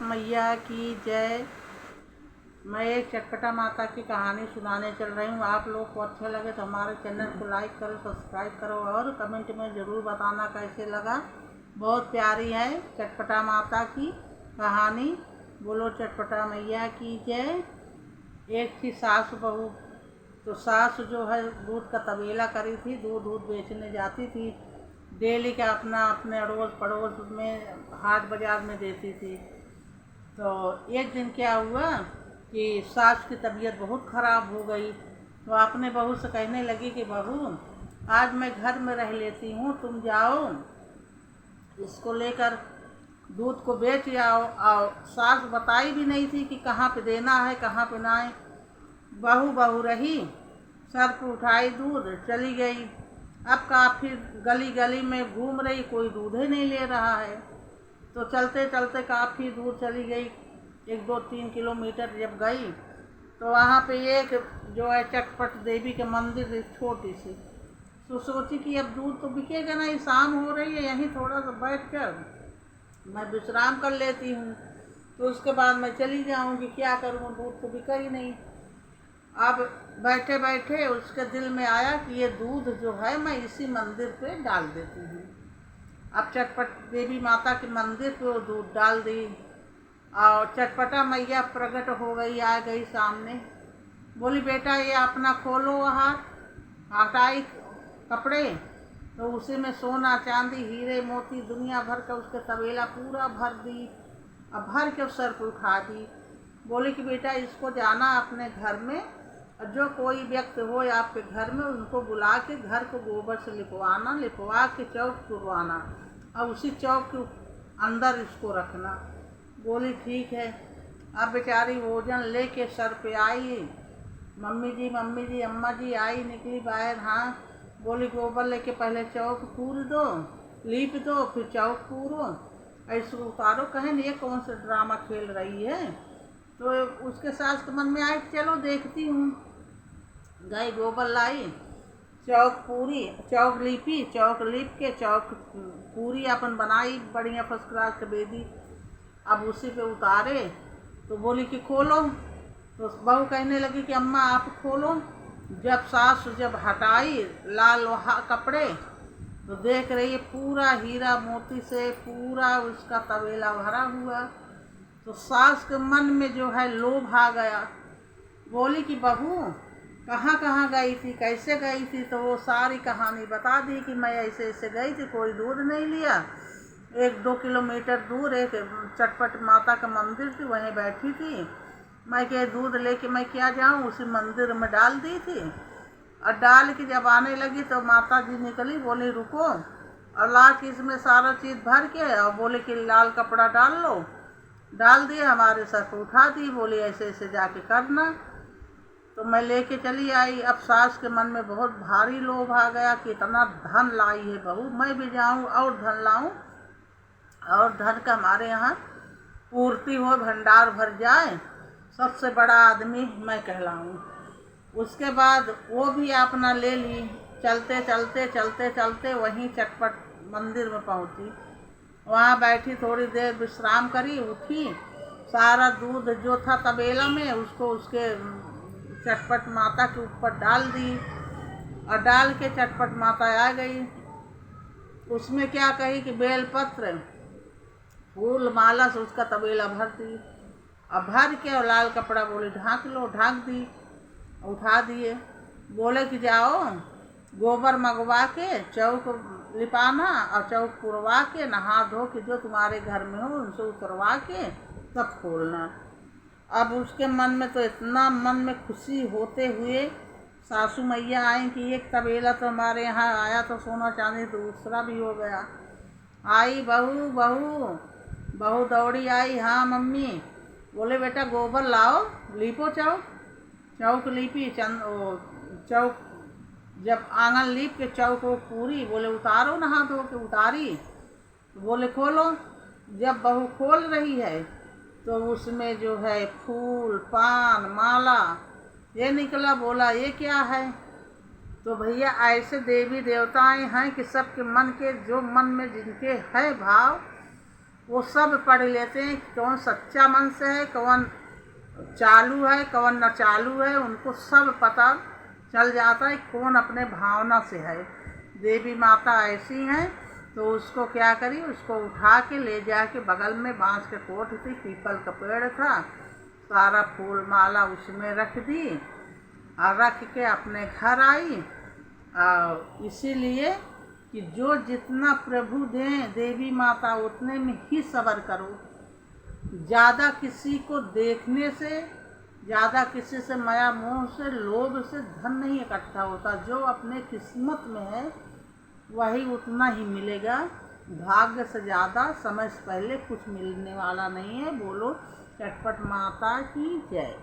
मैया की जय। मैं एक चटपटा माता की कहानी सुनाने चल रही हूँ। आप लोग को अच्छा लगे तो हमारे चैनल को लाइक करो, सब्सक्राइब करो और कमेंट में ज़रूर बताना कैसे लगा। बहुत प्यारी है चटपटा माता की कहानी। बोलो चटपटा मैया की जय। एक थी सास बहू। तो सास जो है दूध का तबेला करी थी, दूध बेचने जाती थी। डेली का अपने अड़ोस पड़ोस में हाट बाजार में देती थी। तो एक दिन क्या हुआ कि सास की तबीयत बहुत ख़राब हो गई। तो अपने बहू से कहने लगी कि बहू, आज मैं घर में रह लेती हूँ, तुम जाओ इसको लेकर दूध को बेच आओ। और सास बताई भी नहीं थी कि कहाँ पे देना है कहाँ पे ना है। बहू बहू रही, सर पे उठाई दूध चली गई। अब काफ़ी गली गली में घूम रही, कोई दूध ही नहीं ले रहा है। तो चलते चलते काफ़ी दूर चली गई, 1-2-3 किलोमीटर जब गई तो वहाँ पे एक जो है चटपट देवी के मंदिर थी, छोटी सी। तो सोची कि अब दूध तो बिकेगा नहीं, शाम हो रही है, यहीं थोड़ा सा बैठ कर मैं विश्राम कर लेती हूँ, तो उसके बाद मैं चली जाऊँगी। क्या करूँ, दूध तो बिका ही नहीं। अब बैठे बैठे उसके दिल में आया कि ये दूध जो है मैं इसी मंदिर पे डाल देती हूँ। अब चटपट देवी माता के मंदिर पे वो दूध डाल दी और चटपटा मैया प्रकट हो गई, आ गई सामने। बोली बेटा ये अपना खोलो हाथ। हटाई कपड़े तो उसी में सोना चांदी हीरे मोती दुनिया भर का उसके तबेला पूरा भर दी। अब भर के सर पर उठा दी। बोली कि बेटा इसको जाना अपने घर में, और जो कोई व्यक्ति हो आपके घर में उनको बुला के घर को गोबर से लिपवाना, लिपवा के चौक पुरवाना और उसी चौक के अंदर इसको रखना। बोली ठीक है। अब बेचारी भोजन लेके सर पे आई। मम्मी जी अम्मा जी आई, निकली बाहर। हाँ, बोली गोबर लेके पहले चौक पूर दो, लीप दो, फिर चौक पूरो, ऐसे उतारो। कहें ये कौन सा ड्रामा खेल रही है। तो उसके सास के मन में आए चलो देखती हूँ। गई गोबर लाई, चौक पूरी, चौक लीपी, चौक लीप के चौक पूरी अपन बनाई बढ़िया फर्स्ट क्लास के बेदी। अब उसी पे उतारे तो बोली कि खोलो। तो बहू कहने लगी कि अम्मा आप खोलो। जब हटाई लाल कपड़े तो देख रही है पूरा हीरा मोती से पूरा उसका तबेला भरा हुआ। तो सास के मन में जो है लोभ आ गया। बोली कि बहू कहाँ कहाँ गई थी, कैसे गई थी। तो वो सारी कहानी बता दी कि मैं ऐसे ऐसे गई थी, कोई दूध नहीं लिया। 1-2 किलोमीटर दूर एक चटपट माता का मंदिर थी, वहीं बैठी थी। मैं क्या दूध लेके मैं क्या जाऊँ, उसी मंदिर में डाल दी थी। और डाल के जब आने लगी तो माता जी निकली, बोली रुको, और ला के इसमें सारा चीज़ भर के और बोले कि लाल कपड़ा डाल लो। डाल दिए, हमारे सर पर उठा दी। बोली ऐसे ऐसे जाके करना। तो मैं लेके चली आई। अब सास के मन में बहुत भारी लोभ आ गया कि इतना धन लाई है बहू, मैं भी जाऊँ और धन लाऊं और धन का हमारे यहाँ पूर्ति हो, भंडार भर जाए, सबसे बड़ा आदमी मैं कहलाऊं। उसके बाद वो भी अपना ले ली। चलते चलते वहीं चटपट मंदिर में पहुंची। वहाँ बैठी, थोड़ी देर विश्राम करी, उठी, सारा दूध जो था तबेला में उसको उसके चटपट माता के ऊपर डाल दी। और डाल के चटपट माता आ गई। उसमें क्या कही कि बेलपत्र फूल माला से उसका तबेला भर दी। अब भर के और लाल कपड़ा बोले ढाँक लो, ढाँक दी, उठा दिए। बोले कि जाओ गोबर मंगवा के चौक लिपाना और चौक पुरवा के नहा धो के जो तुम्हारे घर में हो उनसे उतरवा के तब खोलना। अब उसके मन में तो इतना मन में खुशी होते हुए सासू मैया आई कि एक तबेला तो हमारे यहाँ आया तो सोना चांदी दूसरा भी हो गया। आई बहू बहू बहू दौड़ी आई। हाँ मम्मी। बोले बेटा गोबर लाओ, लीपो चौक। चौक लीपी, चौक जब आंगन लीप के चौक वो पूरी। बोले उतारो नहा धो के। उतारी तो बोले खोलो। जब बहू खोल रही है तो उसमें जो है फूल पान माला ये निकला। बोला ये क्या है। तो भैया ऐसे देवी देवताएं हैं कि सबके मन के जो मन में जिनके है भाव वो सब पढ़ लेते हैं, कौन सच्चा मन से है, कौन चालू है, कौन न चालू है, उनको सब पता चल जाता है कौन अपने भावना से है। देवी माता ऐसी हैं तो उसको क्या करी, उसको उठा के ले जाके बगल में बांस के कोठ थी, पीपल का पेड़ था, सारा फूल माला उसमें रख दी और रख के अपने घर आई। इसीलिए कि जो जितना प्रभु दें देवी माता उतने में ही सब्र करो। ज़्यादा किसी को देखने से, ज़्यादा किसी से माया मोह से, लोभ से धन नहीं इकट्ठा होता। जो अपने किस्मत में है वही उतना ही मिलेगा। भाग्य से ज़्यादा समय से पहले कुछ मिलने वाला नहीं है। बोलो चटपट माता की जय।